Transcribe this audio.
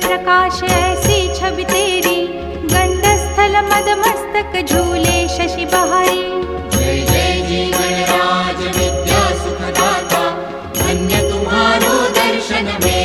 प्रकाश ऐसी छवि तेरी, गंडस्थल मद मस्तक झूले शशि बहारी। जय जय जी गणराज विद्या सुखदाता, धन्य तुम्हारो दर्शन में